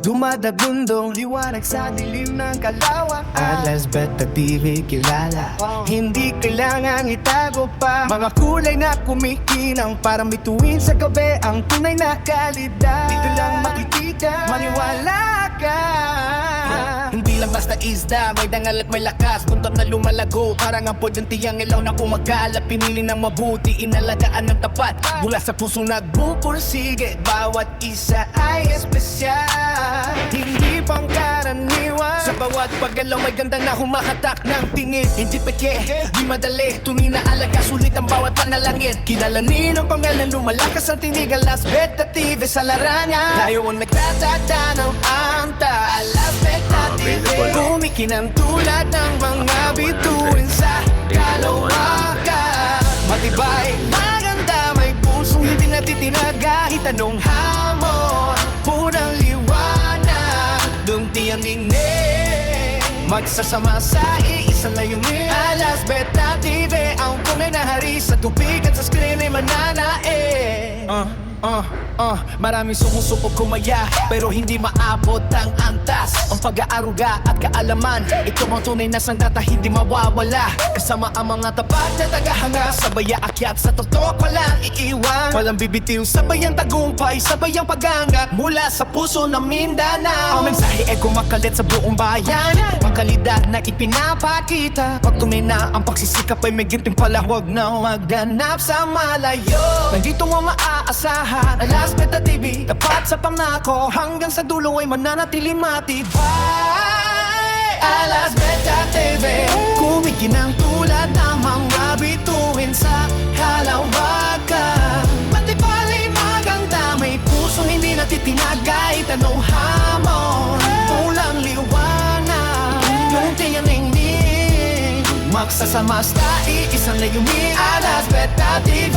Dumadagundong liwanag sa dilim ng kalawang. Alas Beta TV kilala, hindi kailangang itago pa. Mga kulay na kumikinang, parang bituin sa gabi ang tunay na kalidad. Dito lang makikita, maniwala ka. Hindi lang basta isda, may dangal at may lakas. Buntot na lumalago, parang apoy ng tiyang ilaw na kumakalat. Pinili ng mabuti, inalagaan ng tapat. Mula sa puso nagpupursige, bawat isa ay espesyal. Hindi pangkaraniwan, sa bawat paggalaw may ganda na humahatak ng tingin. Hindi peke, di madali, tunay na alaga, sulit ang bawat panalangin. Kilalanin ang pangalan, lumalakas ang tinig. Alas Beta TV sa larangan, tayo ang nagtatata ng anta. Alas Beta TV, kumikinang tulad ng mga bituin sa kalawakan. Matibay, maganda, may pusong hindi natitinaga. Itanong hamon, punang liwanag, dungti ang dinig. Magsasama sa iisang layunin. Alas Beta TV, ang tunay na hari sa tubig at sa screen ay mananae. Maraming sumusubok kumaya, pero hindi maabot ang antas. Ang pag-aaruga at kaalaman, ito ang tunay na sandata, hindi mawawala. Kasama ang mga tapat na tagahanga, sabay aakyat sa totoo, walang iiwan. Walang bibitiw, sabay ang tagumpay, sabay ang pag-angat mula sa puso ng Mindanao. Ang mensahe ay kumakalit sa buong bayan, ang kalidad na ipinapakita. Pag tunay na ang pagsisikap ay may ginting pala, huwag na magganap sa malayo. Nandito mo maaasahan, Alas Beta TV, tapat sa pangako, hanggang sa dulo ay mananatili matibay. Alas Beta TV, kumikinang tulad ng mga bituin sa kalawakan. Matibay, maganda, may pusong hindi natitinagay. Tanong hamon, pulang liwanag, yung tiyaning magsasama sa iisang layunin. Alas Beta TV.